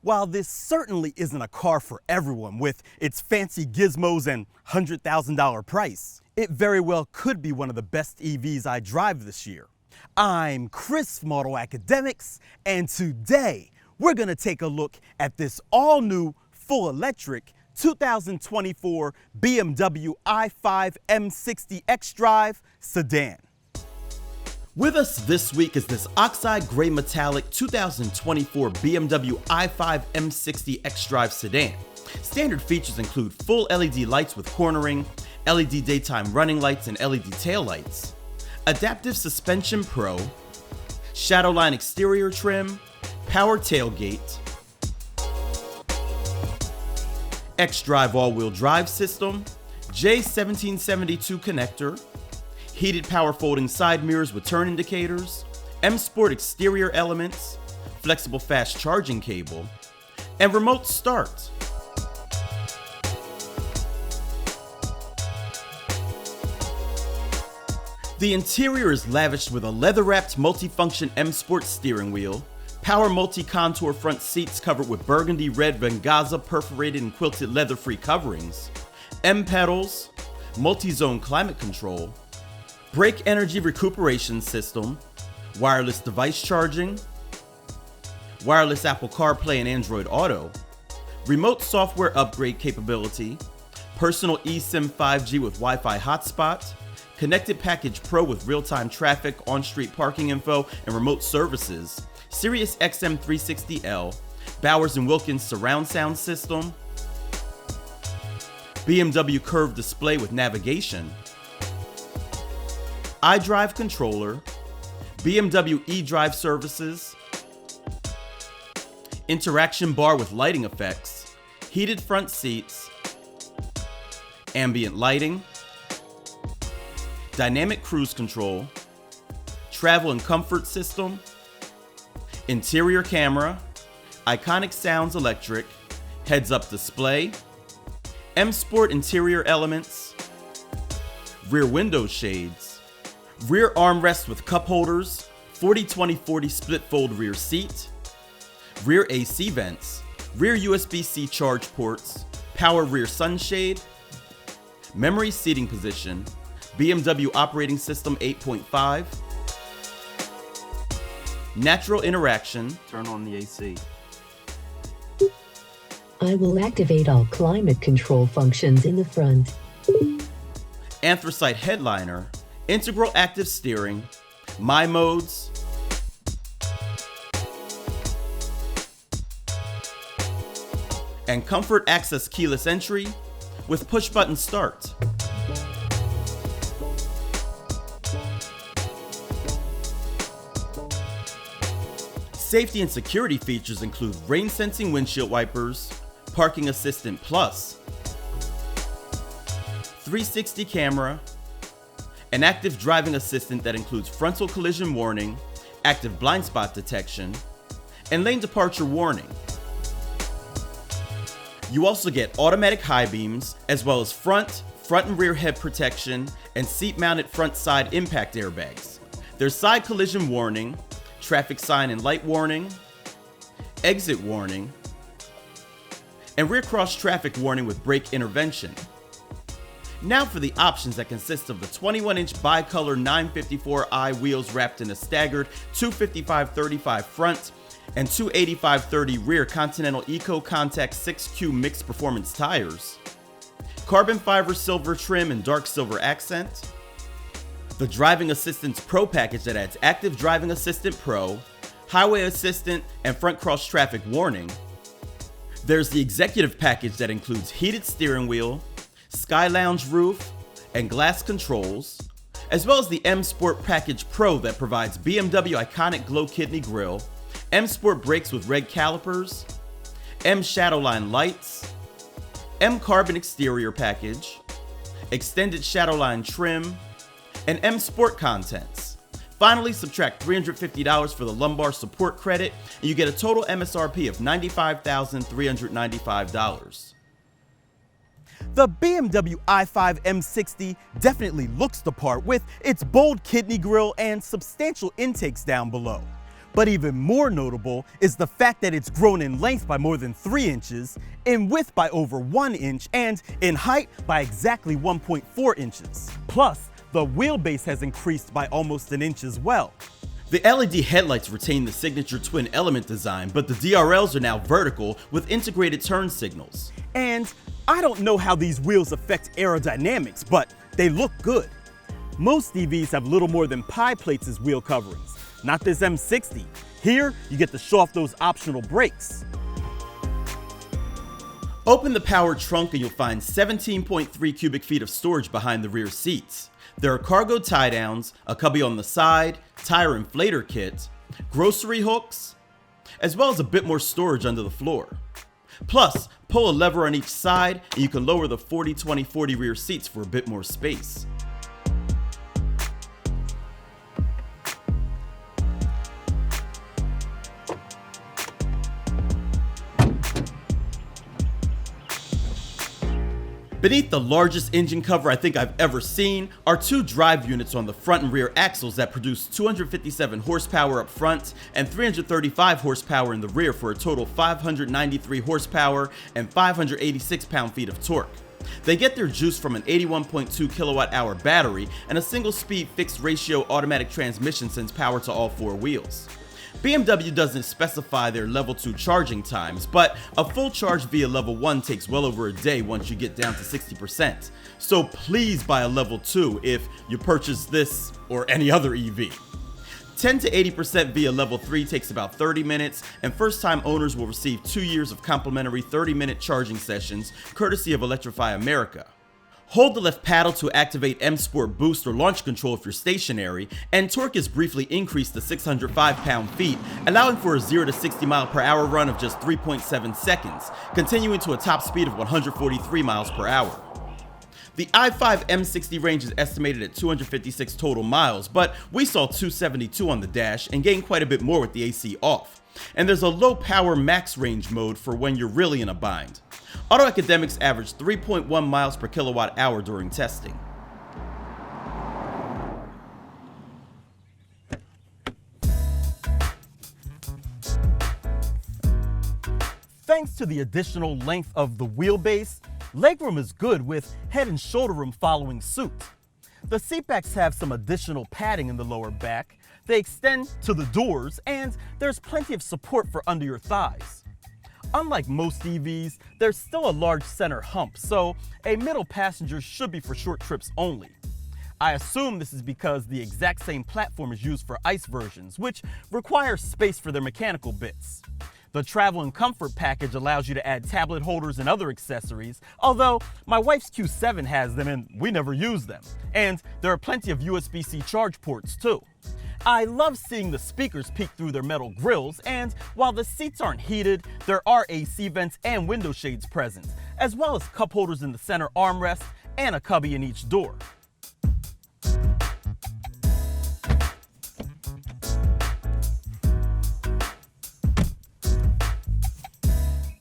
While this certainly isn't a car for everyone with its fancy gizmos and $100,000 price, it very well could be one of the best EVs I drive this year. I'm Chris from AutoAcademics, and today we're gonna take a look at this all-new, full-electric 2024 BMW i5 M60 xDrive sedan. With us this week is this oxide gray metallic 2024 BMW i5 M60 xDrive sedan. Standard features include full LED lights with cornering, LED daytime running lights and LED tail lights, adaptive suspension pro, shadowline exterior trim, power tailgate, xDrive all-wheel drive system, J1772 connector, heated power folding side mirrors with turn indicators, M.S.R.P exterior elements, flexible fast charging cable, and remote start. The interior is lavished with a leather-wrapped multifunction M.S.R.P steering wheel, power multi-contour front seats covered with burgundy red Vengaza perforated and quilted leather-free coverings, M pedals, multi-zone climate control, brake energy recuperation system, wireless device charging, wireless Apple CarPlay and Android Auto, remote software upgrade capability, personal eSIM 5G with Wi-Fi hotspot, connected package pro with real-time traffic, on-street parking info, and remote services, Sirius XM 360L, Bowers & Wilkins surround sound system, BMW curved display with navigation, iDrive controller, BMW eDrive services, interaction bar with lighting effects, heated front seats, ambient lighting, dynamic cruise control, travel and comfort system, interior camera, iconic sounds electric, heads-up display, M.S.R.P interior elements, rear window shades, rear armrest with cup holders, 40-20-40 split fold rear seat, rear AC vents, rear USB-C charge ports, power rear sunshade, memory seating position, BMW operating system 8.5, natural interaction, turn on the AC. I will activate all climate control functions in the front. Anthracite headliner, integral active steering, My modes, and comfort access keyless entry with push button start. Safety and security features include rain sensing windshield wipers, parking assistant plus, 360 camera, an active driving assistant that includes frontal collision warning, active blind spot detection, and lane departure warning. You also get automatic high beams, as well as front and rear head protection, and seat-mounted front side impact airbags. There's side collision warning, traffic sign and light warning, exit warning, and rear cross traffic warning with brake intervention. Now for the options that consist of the 21-inch bicolor 954i wheels wrapped in a staggered 255/35 front and 285/30 rear Continental Eco Contact 6Q mixed performance tires, carbon fiber silver trim and dark silver accent, the Driving Assistance Pro package that adds Active Driving Assistant Pro, Highway Assistant, and front cross traffic warning. There's the Executive package that includes heated steering wheel, Sky Lounge roof, and glass controls, as well as the M.S.R.P Package Pro that provides BMW iconic glow kidney grille, M.S.R.P brakes with red calipers, M Shadowline lights, M Carbon exterior package, extended Shadowline trim, and M.S.R.P contents. Finally, subtract $350 for the lumbar support credit, and you get a total M.S.R.P of $95,395. The BMW i5 M60 definitely looks the part with its bold kidney grille and substantial intakes down below. But even more notable is the fact that it's grown in length by more than 3 inches, in width by over 1 inch, and in height by exactly 1.4 inches. Plus, the wheelbase has increased by almost an inch as well. The LED headlights retain the signature twin element design, but the DRLs are now vertical with integrated turn signals. And I don't know how these wheels affect aerodynamics, but they look good. Most EVs have little more than pie plates as wheel coverings. Not this M60. Here, you get to show off those optional brakes. Open the power trunk and you'll find 17.3 cubic feet of storage behind the rear seats. There are cargo tie-downs, a cubby on the side, tire inflator kit, grocery hooks, as well as a bit more storage under the floor. Plus, pull a lever on each side and you can lower the 40-20-40 rear seats for a bit more space. Beneath the largest engine cover I think I've ever seen are 2 drive units on the front and rear axles that produce 257 horsepower up front and 335 horsepower in the rear for a total 593 horsepower and 586 pound-feet of torque. They get their juice from an 81.2 kilowatt-hour battery, and a single-speed fixed-ratio automatic transmission sends power to all 4 wheels. BMW doesn't specify their level 2 charging times, but a full charge via level 1 takes well over a day once you get down to 60%. So please buy a level 2 if you purchase this or any other EV. 10 to 80% via level 3 takes about 30 minutes, and first-time owners will receive 2 years of complimentary 30-minute charging sessions courtesy of Electrify America. Hold the left paddle to activate M.S.R.P boost or launch control if you're stationary, and torque is briefly increased to 605 pound-feet, allowing for a 0 to 60 mile per hour run of just 3.7 seconds, continuing to a top speed of 143 miles per hour. The i5 M60 range is estimated at 256 total miles, but we saw 272 on the dash and gained quite a bit more with the AC off. And there's a low power max range mode for when you're really in a bind. AutoAcademics averaged 3.1 miles per kilowatt hour during testing. Thanks to the additional length of the wheelbase, legroom is good with head and shoulder room following suit. The seatbacks have some additional padding in the lower back, they extend to the doors, and there's plenty of support for under your thighs. Unlike most EVs, there's still a large center hump, so a middle passenger should be for short trips only. I assume this is because the exact same platform is used for ICE versions, which require space for their mechanical bits. The Travel and Comfort package allows you to add tablet holders and other accessories, although my wife's Q7 has them and we never use them. And there are plenty of USB-C charge ports too. I love seeing the speakers peek through their metal grills, and while the seats aren't heated, there are AC vents and window shades present, as well as cup holders in the center armrest and a cubby in each door.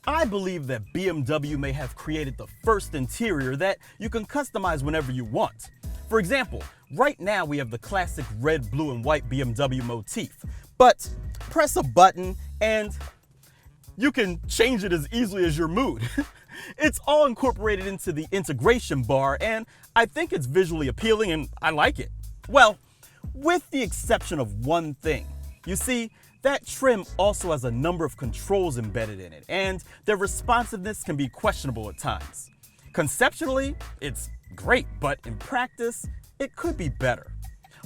I believe that BMW may have created the first interior that you can customize whenever you want. For example, right now we have the classic red, blue, and white BMW motif, but press a button and you can change it as easily as your mood. It's all incorporated into the integration bar, and I think it's visually appealing and I like it. Well, with the exception of one thing. You see, that trim also has a number of controls embedded in it, and their responsiveness can be questionable at times. Conceptually, it's great, but in practice, it could be better.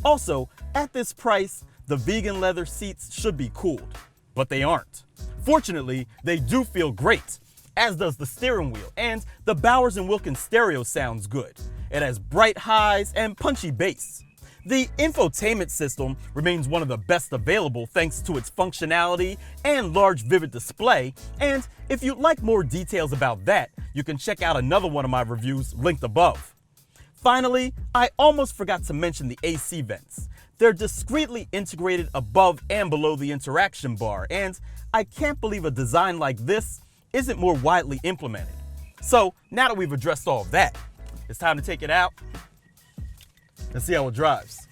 Also, at this price, the vegan leather seats should be cooled, but they aren't. Fortunately, they do feel great, as does the steering wheel, and the Bowers & Wilkins stereo sounds good. It has bright highs and punchy bass. The infotainment system remains one of the best available thanks to its functionality and large vivid display, and if you'd like more details about that, you can check out another one of my reviews linked above. Finally, I almost forgot to mention the AC vents. They're discreetly integrated above and below the interaction bar, and I can't believe a design like this isn't more widely implemented. So now that we've addressed all of that, it's time to take it out and see how it drives.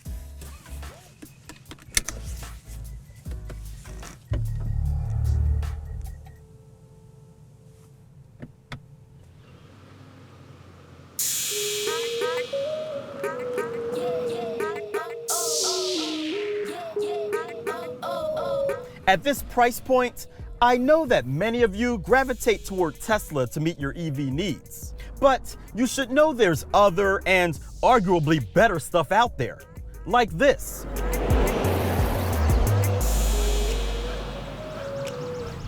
At this price point, I know that many of you gravitate toward Tesla to meet your EV needs. But you should know there's other and arguably better stuff out there, like this.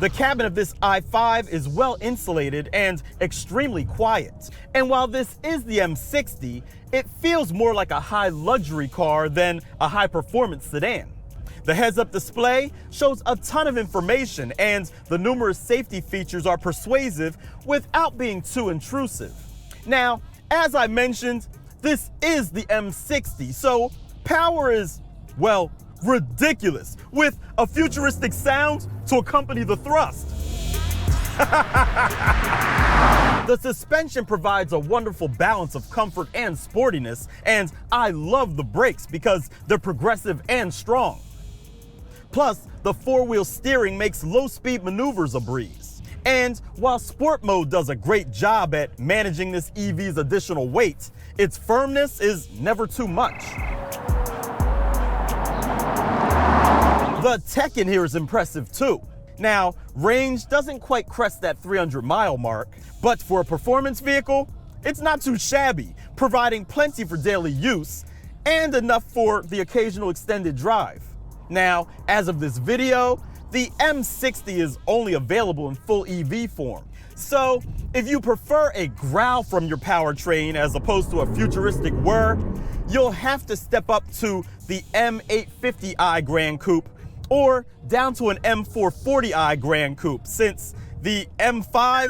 The cabin of this i5 is well insulated and extremely quiet. And while this is the M60, it feels more like a high luxury car than a high performance sedan. The heads-up display shows a ton of information, and the numerous safety features are persuasive without being too intrusive. Now, as I mentioned, this is the M60, so power is, well, ridiculous, with a futuristic sound to accompany the thrust. The suspension provides a wonderful balance of comfort and sportiness, and I love the brakes because they're progressive and strong. Plus, the four-wheel steering makes low-speed maneuvers a breeze. And while Sport Mode does a great job at managing this EV's additional weight, its firmness is never too much. The tech in here is impressive too. Now, range doesn't quite crest that 300-mile mark, but for a performance vehicle, it's not too shabby, providing plenty for daily use and enough for the occasional extended drive. Now, as of this video, the M60 is only available in full EV form. So, if you prefer a growl from your powertrain as opposed to a futuristic whir, you'll have to step up to the M850i Grand Coupe or down to an M440i Grand Coupe, since the M5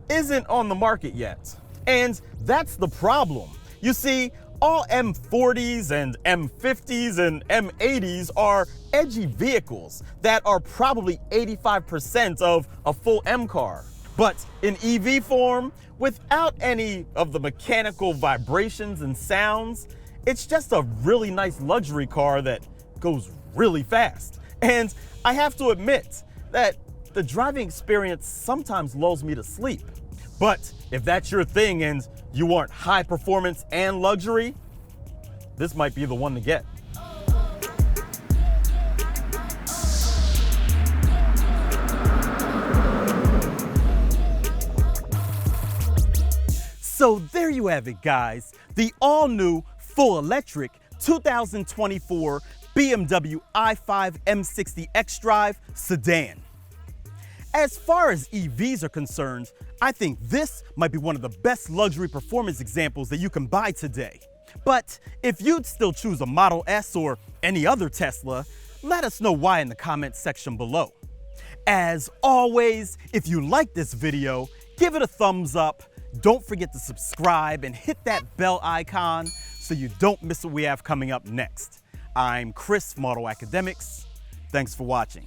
isn't on the market yet. And that's the problem. You see, all M40s and M50s and M80s are edgy vehicles that are probably 85% of a full M car. But in EV form, without any of the mechanical vibrations and sounds, it's just a really nice luxury car that goes really fast. And I have to admit that the driving experience sometimes lulls me to sleep. But if that's your thing and you want high performance and luxury, this might be the one to get. So there you have it, guys. The all-new, full-electric 2024 BMW i5 M60 xDrive sedan. As far as EVs are concerned, I think this might be one of the best luxury performance examples that you can buy today. But if you'd still choose a Model S or any other Tesla, let us know why in the comments section below. As always, if you like this video, give it a thumbs up. Don't forget to subscribe and hit that bell icon so you don't miss what we have coming up next. I'm Chris from AutoAcademics. Thanks for watching.